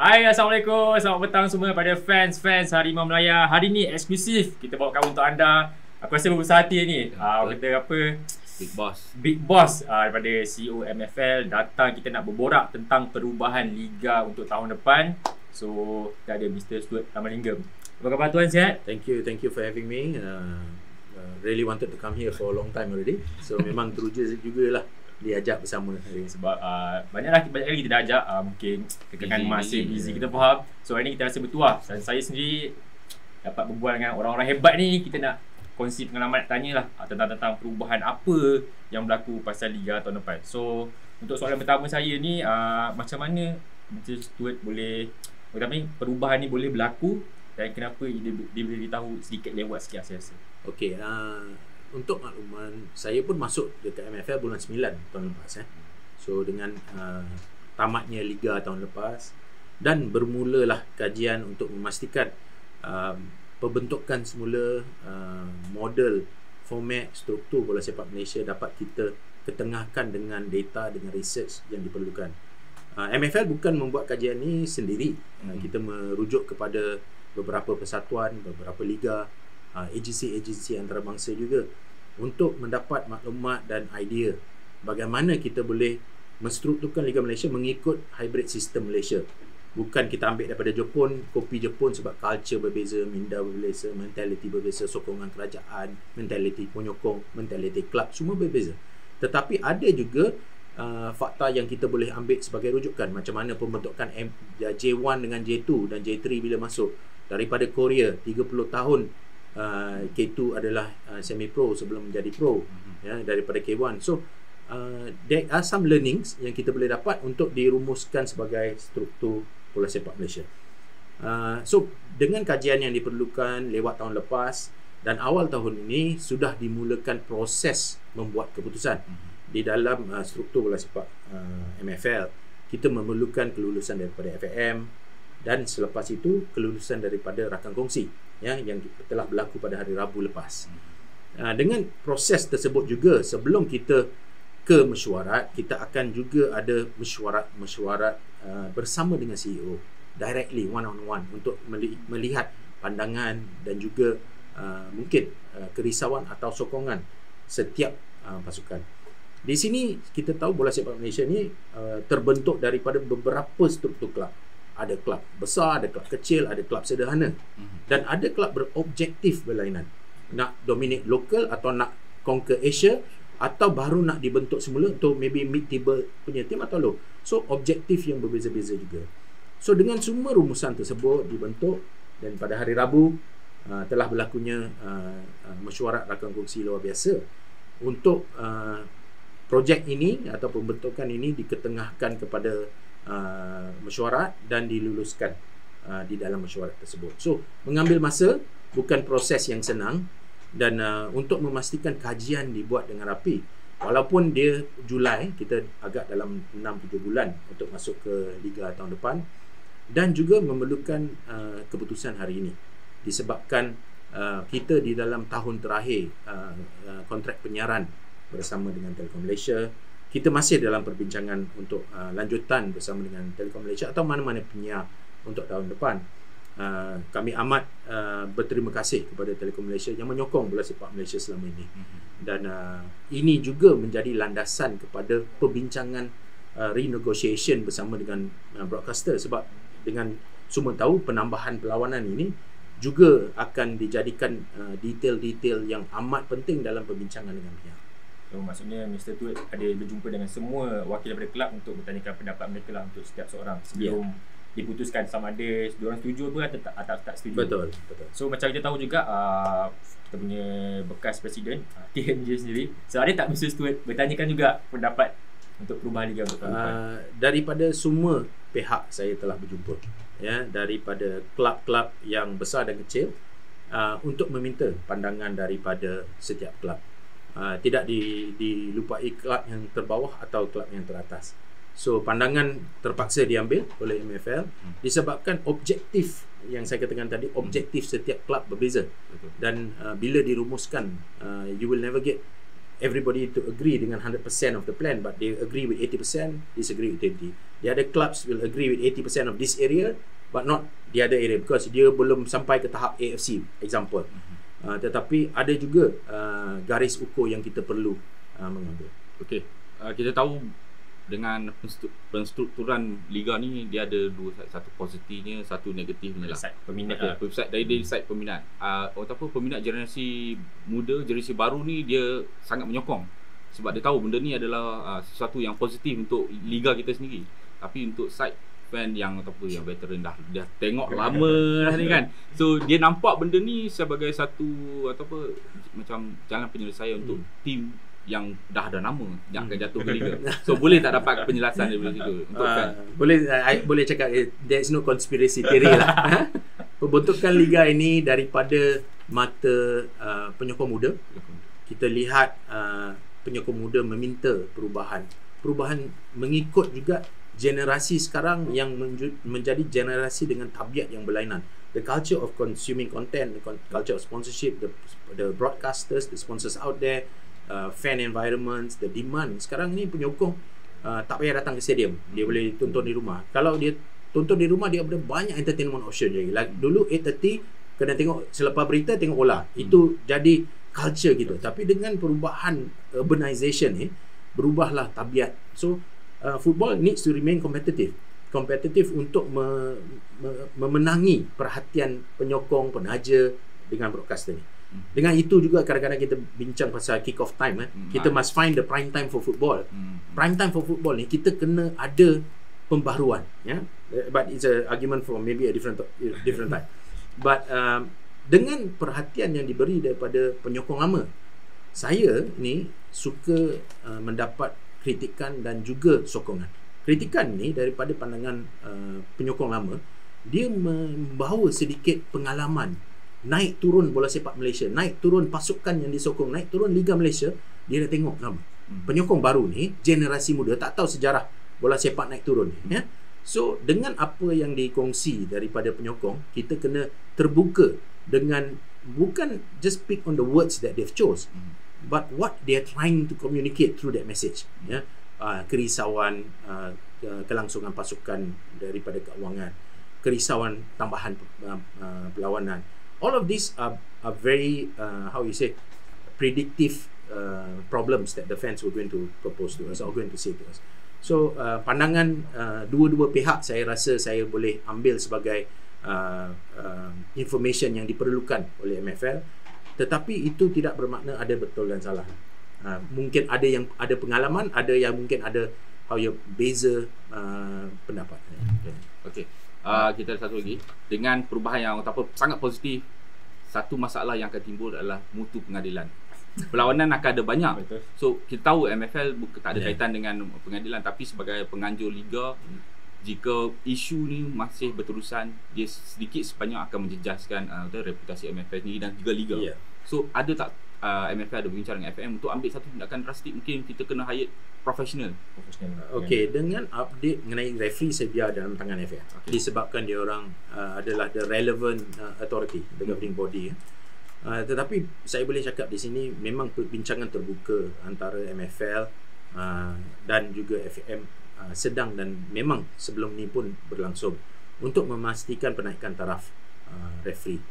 Hai, Assalamualaikum. Selamat petang semua pada fans Harimau Melaya. Hari ni eksklusif kita bawakan untuk anda. Aku rasa berbesar hati ni. Kita apa? Big Boss daripada CEO MFL datang, kita nak berborak tentang perubahan liga untuk tahun depan. So, kita ada Mr. Stuart Ramalingam. Apa khabar tuan, sihat? Thank you for having me. Really wanted to come here for a long time already. So memang teruja jugalah diajak bersama hari ini. Sebab banyak kali kita dah ajak, mungkin kekangan masa busy, kita faham. So hari ni kita rasa bertuah, dan saya sendiri dapat berbual dengan orang-orang hebat ni. Kita nak kongsi pengalaman, nak tanya lah tentang perubahan apa yang berlaku pasal liga tahun depan. So untuk soalan pertama saya ni, macam mana Mr. Stuart boleh, perubahan ni boleh berlaku dan kenapa dia boleh ditahu sedikit lewat sikit saya rasa. Okey, untuk makluman, saya pun masuk dekat MFL bulan 9 tahun lepas. So dengan tamatnya liga tahun lepas, dan bermulalah kajian untuk memastikan pembentukan semula model, format, struktur bola sepak Malaysia dapat kita ketengahkan dengan data, dengan research yang diperlukan. MFL bukan membuat kajian ni sendiri. Kita merujuk kepada beberapa persatuan, beberapa liga, agensi-agensi antarabangsa juga, untuk mendapat maklumat dan idea bagaimana kita boleh menstrukturkan Liga Malaysia mengikut hybrid sistem Malaysia. Bukan kita ambil daripada Jepun, kopi Jepun, sebab culture berbeza, minda berbeza, mentality berbeza, sokongan kerajaan, mentality penyokong, mentality club, semua berbeza. Tetapi ada juga fakta yang kita boleh ambil sebagai rujukan, macam mana pembentukan J1 dengan J2 dan J3 bila masuk. Daripada Korea 30 tahun, K2 adalah semi-pro sebelum menjadi pro, daripada K1. So there are some learnings yang kita boleh dapat untuk dirumuskan sebagai struktur bola sepak Malaysia. So dengan kajian yang diperlukan lewat tahun lepas dan awal tahun ini, sudah dimulakan proses membuat keputusan. Di dalam struktur bola sepak MFL, kita memerlukan kelulusan daripada FAM, dan selepas itu kelulusan daripada rakan kongsi yang telah berlaku pada hari Rabu lepas. Dengan proses tersebut juga, sebelum kita ke mesyuarat, kita akan juga ada mesyuarat bersama dengan CEO, directly, one on one, untuk melihat pandangan dan juga mungkin kerisauan atau sokongan setiap pasukan. Di sini kita tahu bola sepak Malaysia ni terbentuk daripada beberapa struktur kelab. Ada kelab besar, ada kelab kecil, ada kelab sederhana, dan ada kelab berobjektif berlainan. Nak dominate lokal, atau nak conquer Asia, atau baru nak dibentuk semula untuk maybe mid-table punya tim atau low. So objektif yang berbeza-beza juga. So dengan semua rumusan tersebut dibentuk, dan pada hari Rabu telah berlakunya mesyuarat rakan kongsi luar biasa untuk projek ini atau pembentukan ini diketengahkan kepada mesyuarat dan diluluskan di dalam mesyuarat tersebut. So mengambil masa, bukan proses yang senang, dan untuk memastikan kajian dibuat dengan rapi, walaupun dia Julai, kita agak dalam 6-7 bulan untuk masuk ke liga tahun depan, dan juga memerlukan keputusan hari ini disebabkan kita di dalam tahun terakhir kontrak penyiaran bersama dengan Telekom Malaysia. Kita masih dalam perbincangan untuk lanjutan bersama dengan Telekom Malaysia atau mana-mana penyiar untuk tahun depan. Kami amat berterima kasih kepada Telekom Malaysia yang menyokong bola sepak Malaysia selama ini. Dan ini juga menjadi landasan kepada perbincangan renegotiation bersama dengan broadcaster, sebab dengan semua tahu penambahan perlawanan ini juga akan dijadikan detail-detail yang amat penting dalam perbincangan dengan pihak. So maksudnya Mr. Stuart ada berjumpa dengan semua wakil daripada kelab untuk bertanyakan pendapat mereka lah untuk setiap seorang sebelum diputuskan sama ada diorang setuju ke atau tak setuju. Betul. So macam kita tahu juga kita punya bekas presiden TNJ sendiri, so ada tak Mr. Stuart bertanyakan juga pendapat untuk perubahan liga untuk tahun depan? Daripada semua pihak saya telah berjumpa, daripada kelab-kelab yang besar dan kecil, untuk meminta pandangan daripada setiap kelab. Tidak dilupai kelab yang terbawah atau kelab yang teratas. So pandangan terpaksa diambil oleh MFL disebabkan objektif yang saya katakan tadi, objektif setiap kelab berbeza. Dan bila dirumuskan, you will never get everybody to agree dengan 100% of the plan, but they agree with 80%, disagree with 20. The other clubs will agree with 80% of this area, but not the other area because dia belum sampai ke tahap AFC, example. Tetapi ada juga garis ukur yang kita perlu mengambil. Okey, kita tahu dengan penstrukturan liga ni dia ada dua, satu positifnya, satu negatifnya lah. Side peminat Dari side peminat. Peminat generasi muda, generasi baru ni dia sangat menyokong sebab dia tahu benda ni adalah sesuatu yang positif untuk liga kita sendiri. Tapi untuk side fan yang yang veteran dah tengok lama dah ni kan. So dia nampak benda ni sebagai satu macam jalan penyelesaian untuk tim yang dah ada nama yang akan jatuh ke liga. So boleh tak dapat penjelasan daripada situ untuk fan? Boleh cakap there's no conspiracy theory lah. Pembentukan liga ini daripada mata penyokong muda. Kita lihat penyokong muda meminta perubahan mengikut juga generasi sekarang yang menjadi generasi dengan tabiat yang berlainan. The culture of consuming content, the culture of sponsorship, the broadcasters, the sponsors out there, fan environments, the demand. Sekarang ni penyokong tak payah datang ke stadium, dia boleh tonton di rumah. Kalau dia tonton di rumah, dia ada banyak entertainment option lagi. Like dulu 8:30 kena tengok selepas berita tengok bola. Itu jadi culture gitu. Tapi dengan perubahan urbanization ni, berubahlah tabiat. So football needs to remain competitive untuk memenangi perhatian penyokong, penaja dengan broadcaster ni. Dengan itu juga kadang-kadang kita bincang pasal kick off time. Kita must find the prime time for football. Prime time for football ni kita kena ada pembaharuan, but it's a argument for maybe a different time. But dengan perhatian yang diberi daripada penyokong lama, saya ni suka mendapat kritikan dan juga sokongan. Kritikan ni daripada pandangan penyokong lama, dia membawa sedikit pengalaman naik turun bola sepak Malaysia, naik turun pasukan yang disokong, naik turun Liga Malaysia. Dia dah tengok lama. Penyokong baru ni, generasi muda tak tahu sejarah bola sepak naik turun ni, So dengan apa yang dikongsi daripada penyokong, kita kena terbuka dengan bukan just pick on the words that they've chose, but what they are trying to communicate through that message. Kerisauan kelangsungan pasukan daripada keuangan, kerisauan tambahan perlawanan. All of these are very predictive problems that the fans were going to propose to us or going to say to us. So pandangan dua-dua pihak saya rasa saya boleh ambil sebagai information yang diperlukan oleh MFL, tetapi itu tidak bermakna ada betul dan salah. Mungkin ada yang ada pengalaman, ada yang mungkin ada beza pendapat. Okay. Kita ada satu lagi dengan perubahan yang sangat positif. Satu masalah yang akan timbul adalah mutu pengadilan. Perlawanan akan ada banyak. Betul. So kita tahu MFL tak ada kaitan dengan pengadilan, tapi sebagai penganjur liga, jika isu ni masih berterusan, dia sedikit sebanyak akan menjejaskan reputasi MFL ni dan juga liga. So ada tak MFL ada berbincang dengan FM untuk ambil satu tindakan drastik? Mungkin kita kena hire profesional. Okey, dengan update mengenai referee saya biar dalam tangan FM. Disebabkan dia orang adalah the relevant authority, the governing body. Tetapi saya boleh cakap di sini memang perbincangan terbuka antara MFL dan juga FM sedang dan memang sebelum ni pun berlangsung untuk memastikan penaikan taraf referee.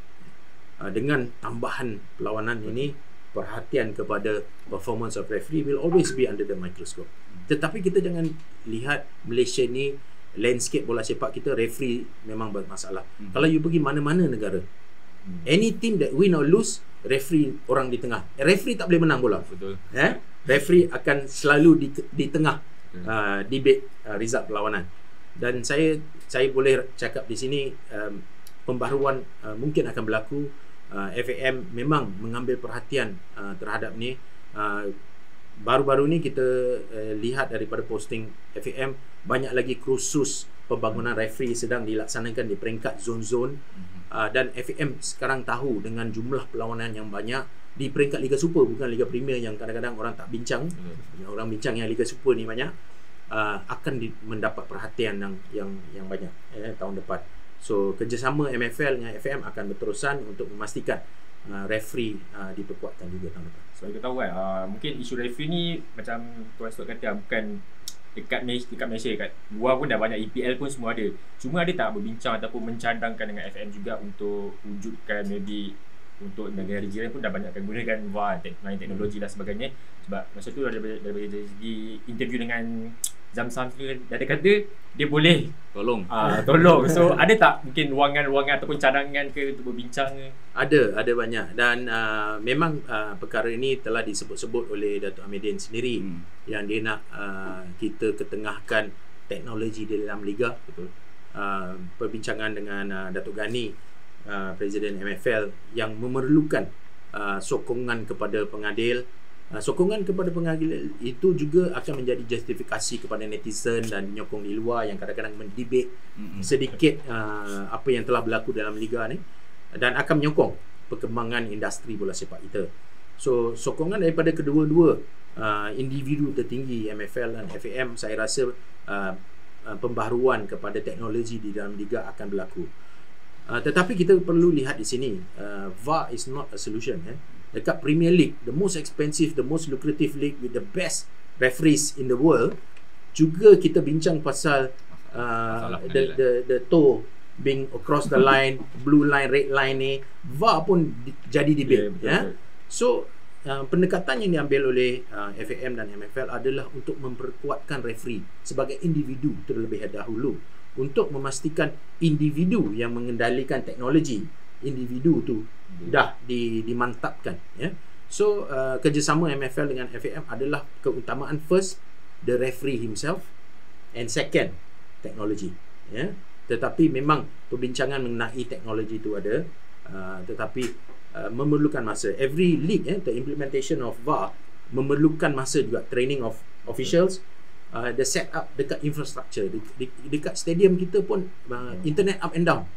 Dengan tambahan perlawanan ini, perhatian kepada performance of referee will always be under the microscope. Tetapi kita jangan lihat Malaysia ni, landscape bola sepak kita, referee memang bermasalah. Kalau you pergi mana-mana negara, any team that win or lose, referee orang di tengah. Referee tak boleh menang bola. Betul. Referee akan selalu di tengah debate result perlawanan. Dan saya boleh cakap di sini pembaharuan mungkin akan berlaku. FAM memang mengambil perhatian terhadap ni. Baru-baru ni kita lihat daripada posting FAM, banyak lagi kursus pembangunan referee sedang dilaksanakan di peringkat zon-zon. Dan FAM sekarang tahu dengan jumlah perlawanan yang banyak di peringkat Liga Super, bukan Liga Premier yang kadang-kadang orang tak bincang. Orang bincang yang Liga Super ni banyak, akan mendapat perhatian yang banyak tahun depan. So kerjasama MFL dengan FM akan berterusan untuk memastikan referee diperkuatkan juga tahun depan. So kita tahu kan mungkin isu referee ni macam Tuan Stuart kata bukan dekat Malaysia, kat luar pun dah banyak, EPL pun semua ada. Cuma ada tak berbincang ataupun mencadangkan dengan FM juga untuk wujudkan maybe untuk negara jiran pun dah banyak akan gunakan VAR, teknologi dan sebagainya. Sebab masa tu dari segi interview dengan Zam-Sam dah ada kata dia boleh Tolong. tolong. So ada tak mungkin ruangan-ruangan ataupun cadangan ke untuk berbincang? Ada banyak, dan memang perkara ini telah disebut-sebut oleh Datuk Ahmedin sendiri yang dia nak kita ketengahkan teknologi di dalam liga. Betul. Perbincangan dengan Datuk Ghani, Presiden MFL, yang memerlukan sokongan kepada pengadil. Sokongan kepada pengadil itu juga akan menjadi justifikasi kepada netizen dan penyokong di luar yang kadang-kadang mendebat sedikit apa yang telah berlaku dalam liga ni, dan akan menyokong perkembangan industri bola sepak kita. So sokongan daripada kedua-dua individu tertinggi MFL dan FAM, saya rasa pembaharuan kepada teknologi di dalam liga akan berlaku. Tetapi kita perlu lihat di sini, VAR is not a solution. Dekat Premier League, the most expensive, the most lucrative league with the best referees in the world, juga kita bincang pasal the toe being across the line, blue line, red line ni, VAR pun jadi debate. So pendekatan yang diambil oleh FAM dan MFL adalah untuk memperkuatkan referee sebagai individu terlebih dahulu, untuk memastikan individu yang mengendalikan teknologi, individu tu dah dimantapkan. So kerjasama MFL dengan FAM adalah keutamaan first the referee himself, and second teknologi. Tetapi memang perbincangan mengenai teknologi itu ada, tetapi memerlukan masa. Every league, the implementation of VAR memerlukan masa juga, training of officials, the set up dekat infrastructure, dekat stadium kita pun internet up and down.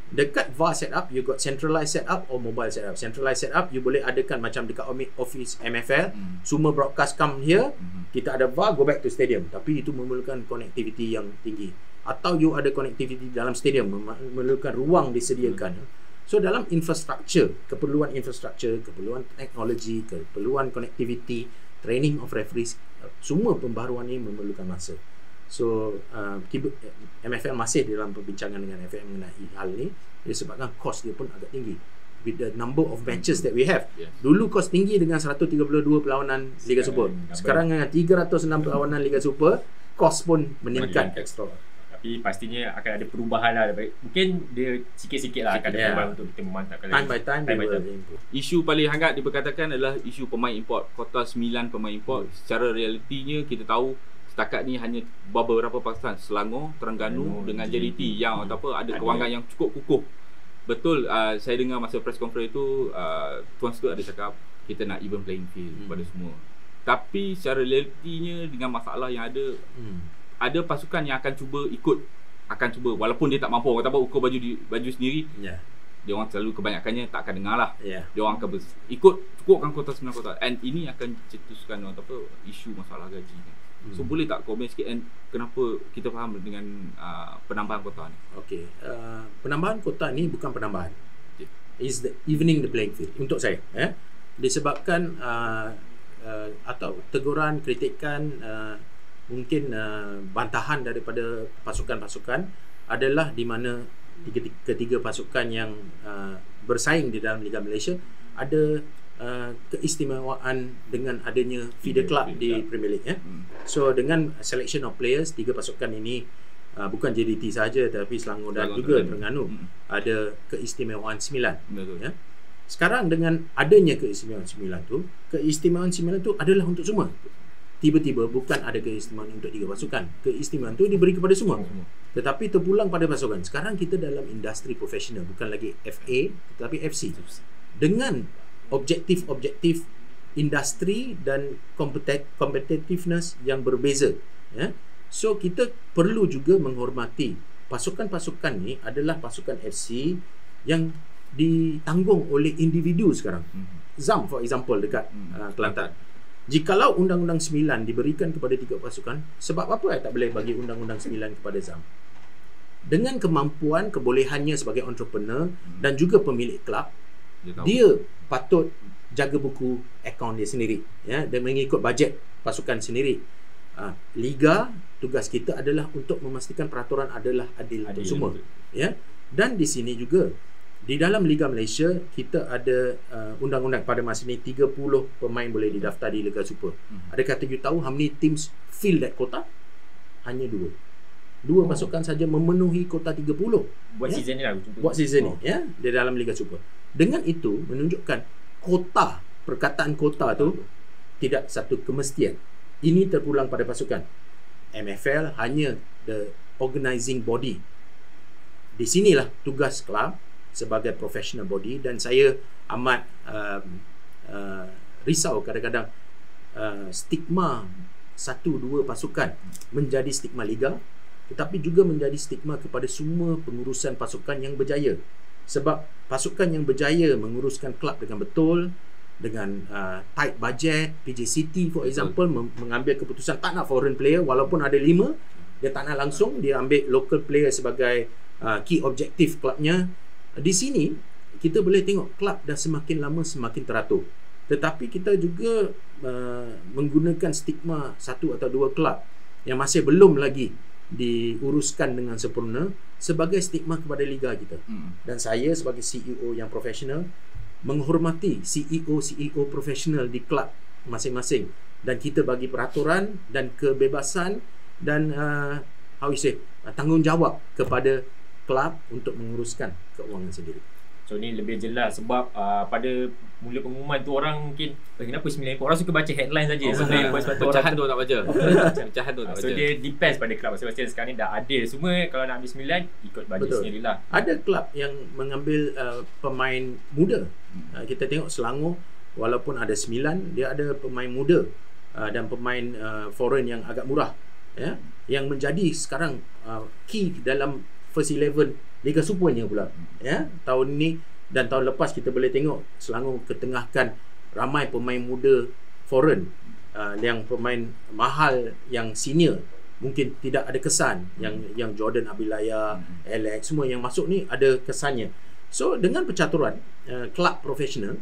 Dekat VAR set up, you got centralized set up or mobile set up. Centralized set up, you boleh adakan macam dekat office MFL, semua broadcast come here, kita ada VAR, go back to stadium. Tapi itu memerlukan connectivity yang tinggi. Atau you ada connectivity dalam stadium, memerlukan ruang disediakan. So dalam infrastructure, keperluan teknologi, keperluan connectivity, training of referees, semua pembaharuan ini memerlukan masa. So MFL masih dalam perbincangan dengan FM mengenai hal ni, disebabkan kos dia pun agak tinggi with the number of matches that we have. Dulu kos tinggi dengan 132 perlawanan Liga Super. Sekarang dengan 306 perlawanan Liga Super, kos pun meningkat ekstra. Tapi pastinya akan ada perubahan lah. Mungkin dia sikit-sikit lah akan ada perubahan untuk kita memantapkan time by time. Isu paling hangat diperkatakan adalah isu pemain import, kota 9 pemain import. Secara realitinya kita tahu setakat ni hanya beberapa pasukan, Selangor, Terengganu dengan JDT yang ada kewangan yang cukup kukuh. Betul, saya dengar masa press conference itu Tuan Stuart ada cakap kita nak even playing field kepada semua. Tapi secara realitinya dengan masalah yang ada pasukan yang akan cuba walaupun dia tak mampu, orang tak ukur baju sendiri. Dia orang selalu kebanyakannya tak akan dengar lah. Dia orang akan cukupkan kota 9 kota, and ini akan cetuskan isu masalah gaji kan. So boleh tak komen sikit kenapa kita faham dengan penambahan kota ni? Okey, penambahan kota ni bukan penambahan, is the evening the playing field untuk saya. Disebabkan atau teguran, kritikan, mungkin bantahan daripada pasukan-pasukan adalah di mana ketiga pasukan yang bersaing di dalam Liga Malaysia ada keistimewaan dengan adanya feeder club di Premier League. So dengan selection of players, tiga pasukan ini bukan JDT saja tapi Selangor dan juga Terengganu ada keistimewaan 9. Sekarang dengan adanya keistimewaan 9 tu adalah untuk semua. Tiba-tiba bukan ada keistimewaan untuk tiga pasukan. Keistimewaan tu diberi kepada semua. Tetapi terpulang pada pasukan. Sekarang kita dalam industri profesional, bukan lagi FA tetapi FC. Dengan objektif industri dan competitiveness yang berbeza. So kita perlu juga menghormati pasukan-pasukan ni adalah pasukan FC yang ditanggung oleh individu sekarang. Zam for example dekat Kelantan. Jikalau Undang-Undang 9 diberikan kepada tiga pasukan, sebab apa tak boleh bagi Undang-Undang 9 kepada Zam? Dengan kemampuan, kebolehannya sebagai entrepreneur dan juga pemilik kelab, dia patut jaga buku akaun dia sendiri, ya, dan mengikut bajet pasukan sendiri. Liga, tugas kita adalah untuk memastikan peraturan adalah adil untuk semua, ya. Dan di sini juga di dalam Liga Malaysia kita ada undang-undang pada masa ini 30 pemain boleh didaftar di Liga Super. Adakah you tahu how many teams fill that quota? Hanya 2 pasukan saja memenuhi kota 30 buat season ni lah. Buat season ni, ya, di dalam Liga Super. Dengan itu menunjukkan kota, perkataan kota tu tidak satu kemestian. Ini terpulang pada pasukan. MFL hanya the organising body. Di sinilah tugas kelab sebagai professional body, dan saya amat risau kadang-kadang stigma 1-2 pasukan menjadi stigma liga, tetapi juga menjadi stigma kepada semua pengurusan pasukan yang berjaya. Sebab pasukan yang berjaya menguruskan kelab dengan betul, dengan tight budget, PJ City for example mengambil keputusan tak nak foreign player, walaupun ada 5, dia tak nak langsung, dia ambil local player sebagai key objective kelabnya. Di sini kita boleh tengok kelab dah semakin lama semakin teratur. Tetapi kita juga menggunakan stigma 1 atau 2 kelab yang masih belum lagi diuruskan dengan sempurna sebagai stigma kepada liga kita. Dan saya sebagai CEO yang profesional menghormati CEO profesional di kelab masing-masing, dan kita bagi peraturan dan kebebasan dan tanggungjawab kepada kelab untuk menguruskan keuangan sendiri. So ni lebih jelas sebab pada mula pengumuman tu orang mungkin kenapa 9 ekor, orang suka baca headline saja. Sebenarnya pecahan tu tak baca. Pecahan tu tak baca. So dia depends pada kelab masing-masing. Sekarang ni dah adil semua, kalau nak ambil 9 ikut bajet sendirilah. Ada kelab yang mengambil pemain muda. Kita tengok Selangor, walaupun ada 9, dia ada pemain muda dan pemain foreign yang agak murah, ya, yang menjadi sekarang key dalam first 11 Liga Supernya pula, ya, tahun ni dan tahun lepas kita boleh tengok Selangor ketengahkan ramai pemain muda foreign, yang pemain mahal yang senior mungkin tidak ada kesan, yang Jordan Abilaya, Alex, semua yang masuk ni ada kesannya. So dengan percaturan kelab profesional,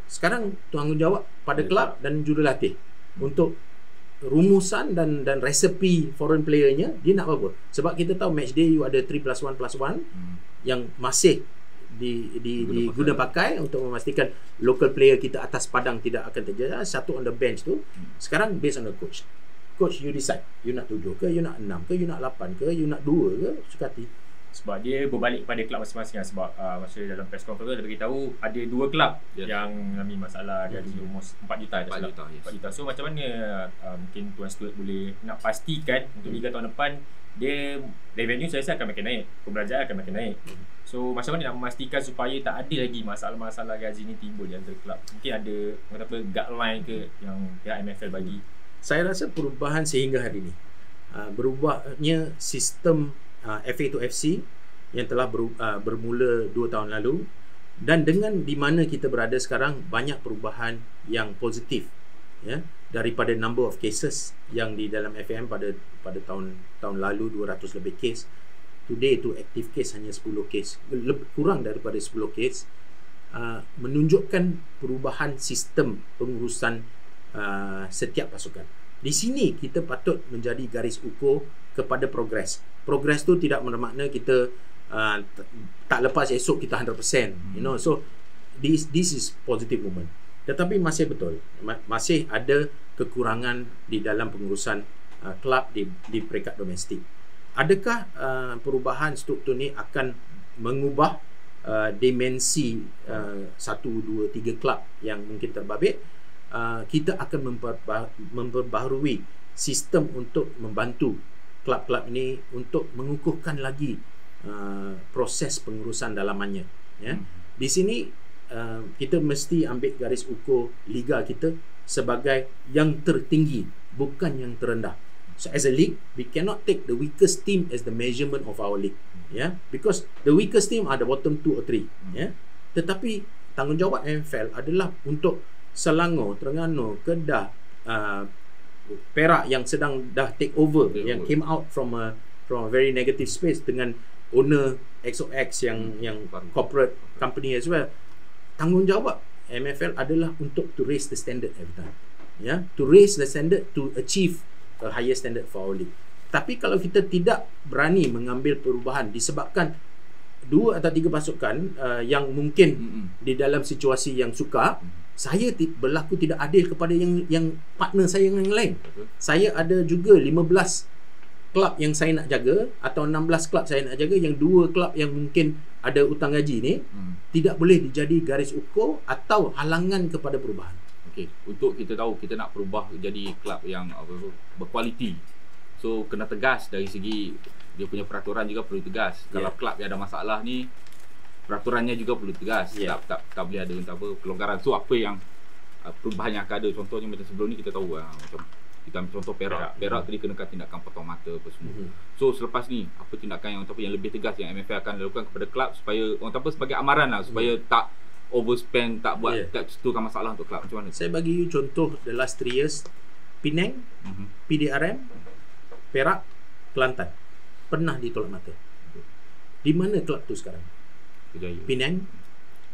sekarang tanggungjawab pada kelab dan jurulatih untuk rumusan dan resepi foreign playernya, dia nak apa. Sebab kita tahu match day you ada 3+1+1 yang masih diguna pakai untuk memastikan local player kita atas padang tidak akan terjadi. Satu on the bench tu sekarang based on the coach. Coach, you decide, you nak 7 ke, you nak 6 ke, you nak 8 ke, you nak 2 ke, suka hati. Sebab dia berbalik pada kelab masing-masing. Sebab masa dalam press conference dia beritahu ada 2 kelab yang mengalami masalah gaji almost 4 juta. 4 juta. So macam mana mungkin Tuan Stuart boleh nak pastikan untuk Liga tahun depan dia revenue saya rasa akan makin naik, pembelanjaan akan makin naik. So macam mana nak memastikan supaya tak ada lagi masalah-masalah gaji ni timbul di antara kelab? Mungkin ada guideline ke yang pihak MFL bagi? Saya rasa perubahan sehingga hari ini, berubahnya sistem FA to FC yang telah bermula 2 tahun lalu, dan dengan di mana kita berada sekarang banyak perubahan yang positif, ya, daripada number of cases yang di dalam FAM pada tahun lalu 200 lebih case, today itu active case hanya 10 case, kurang daripada 10 case, menunjukkan perubahan sistem pengurusan setiap pasukan. Di sini kita patut menjadi garis ukur kepada progres. Progres tu tidak bermakna kita tak lepas esok kita 100%, you know. So this is positive movement. Tetapi masih betul, masih ada kekurangan di dalam pengurusan kelab di peringkat domestik. Adakah perubahan struktur ni akan mengubah dimensi 1, 2, 3 kelab yang mungkin terbabit? Kita akan memperbaharui sistem untuk membantu kelab-kelab ini untuk mengukuhkan lagi proses pengurusan dalamannya, ya. Di sini kita mesti ambil garis ukur liga kita sebagai yang tertinggi, bukan yang terendah. So as a league, we cannot take the weakest team as the measurement of our league, yeah, because the weakest team are the bottom 2 or 3, yeah. Tetapi tanggungjawab MFL adalah untuk Selangor, Terengganu, Kedah, Perak yang sedang dah take over, yang came out from a very negative space dengan owner XOX yang corporate company as well. tanggungjawab MFL adalah untuk to raise the standard every time. Ya, to raise the standard to achieve a higher standard for our league. Tapi kalau kita tidak berani mengambil perubahan disebabkan 2 atau 3 pasukan yang mungkin di dalam situasi yang sukar, saya berlaku tidak adil kepada yang partner saya yang lain. Saya ada juga 15 klub yang saya nak jaga atau 16 klub saya nak jaga, yang 2 klub yang mungkin ada hutang gaji ni tidak boleh dijadi garis ukur atau halangan kepada perubahan. Okey, untuk kita tahu kita nak berubah jadi klub yang berkualiti. So kena tegas dari segi dia punya peraturan juga perlu tegas. Kalau klub yang ada masalah ni, peraturannya juga perlu tegas. Tak boleh ada pelonggaran. So apa yang perubahan yang akan ada, contohnya macam sebelum ni kita tahu macam kita ambil contoh Perak tadi kenakan tindakan potong mata apa semua. So selepas ni apa tindakan yang lebih tegas yang MFL akan lakukan kepada klub supaya sebagai amaran lah, supaya tak overspend, tak buat tak ciptakan masalah untuk klub. Macam mana? Saya bagi you contoh the last 3 years. Penang, PDRM, Perak, Kelantan pernah ditolak mata. Di mana klub tu sekarang? Berjaya. Penang,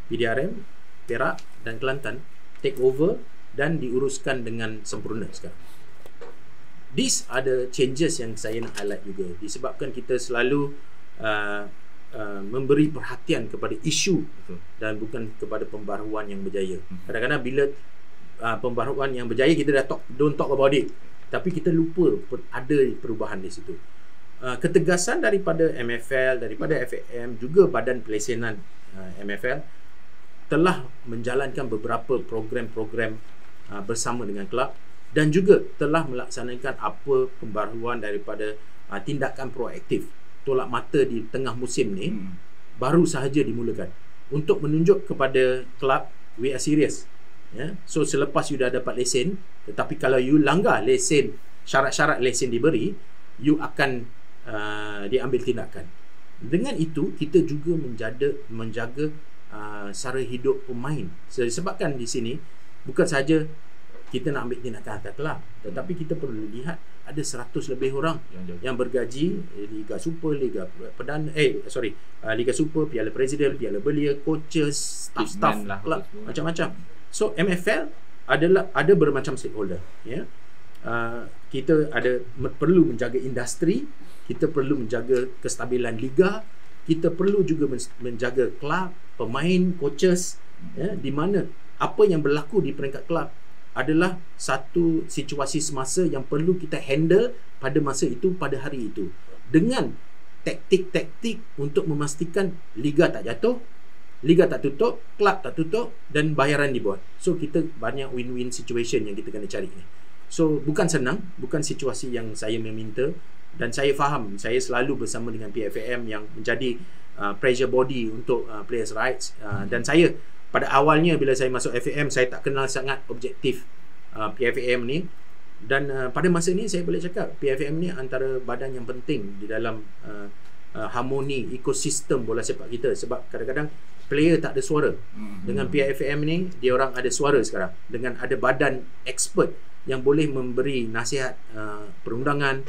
PDRM, Perak dan Kelantan take over dan diuruskan dengan sempurna sekarang. These are the changes yang saya nak highlight juga, disebabkan kita selalu memberi perhatian kepada isu dan bukan kepada pembaharuan yang berjaya. Kadang-kadang bila pembaharuan yang berjaya kita dah don't talk about it, tapi kita lupa ada perubahan di situ. Ketegasan daripada MFL, daripada FAM, juga Badan Pelesenan MFL telah menjalankan beberapa program-program bersama dengan kelab dan juga telah melaksanakan apa pembaharuan daripada tindakan proaktif. Tolak mata di tengah musim ni baru sahaja dimulakan untuk menunjuk kepada kelab we are serious. So selepas you dah dapat lesen, tetapi kalau you langgar lesen, syarat-syarat lesen diberi, you akan diambil tindakan. Dengan itu kita juga menjaga sara hidup pemain. Sebabkan di sini bukan saja kita nak ambil tindakan atas kelab, tetapi kita perlu lihat ada 100 lebih orang yang bergaji Liga Super, Liga Perdana, Liga Super, Piala Presiden, Piala Belia, coaches, staff kelab, macam-macam. So MFL ada bermacam stakeholder, ya. Kita perlu menjaga industri, kita perlu menjaga kestabilan liga, kita perlu juga menjaga kelab, pemain, coaches, ya, di mana apa yang berlaku di peringkat kelab adalah satu situasi semasa yang perlu kita handle pada masa itu, pada hari itu, dengan taktik-taktik untuk memastikan liga tak jatuh, liga tak tutup, kelab tak tutup dan bayaran dibuat. So kita banyak win-win situation yang kita kena cari ni. So bukan senang, bukan situasi yang saya meminta, dan saya faham, saya selalu bersama dengan PFAM yang menjadi pressure body untuk players rights, dan saya pada awalnya bila saya masuk FAM, saya tak kenal sangat objektif PFAM ni, dan pada masa ni saya boleh cakap PFAM ni antara badan yang penting di dalam harmoni ekosistem bola sepak kita. Sebab kadang-kadang player tak ada suara. Dengan PFAM ni dia orang ada suara sekarang, dengan ada badan expert yang boleh memberi nasihat perundangan,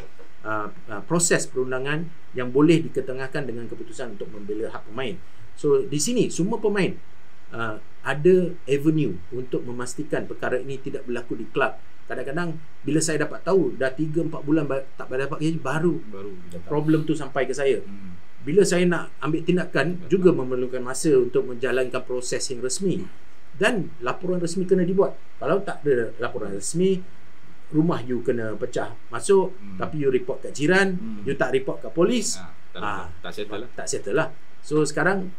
proses perundangan yang boleh diketengahkan dengan keputusan untuk membela hak pemain. So di sini semua pemain ada avenue untuk memastikan perkara ini tidak berlaku di kelab. Kadang-kadang bila saya dapat tahu dah 3-4 bulan tak dapat gaji, baru problem tu sampai ke saya. Bila saya nak ambil tindakan juga memerlukan masa untuk menjalankan proses yang resmi, dan laporan resmi kena dibuat. Kalau tak ada laporan resmi, rumah you kena pecah masuk, tapi you report kat jiran, you tak report kat polis, tak settle lah. So sekarang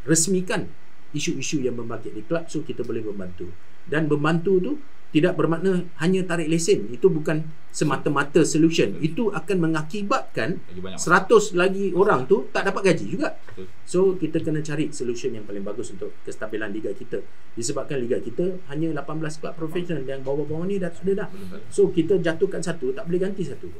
resmikan isu-isu yang membangkit di kelab, so kita boleh membantu. Dan membantu tu tidak bermakna hanya tarik lesen. Itu bukan semata-mata solution. Itu akan mengakibatkan 100 lagi orang tu tak dapat gaji juga. So kita kena cari solution yang paling bagus untuk kestabilan liga kita. Disebabkan liga kita hanya 18 kelab profesional, yang bawah-bawah ni dah ada dah. So kita jatuhkan satu, tak boleh ganti satu.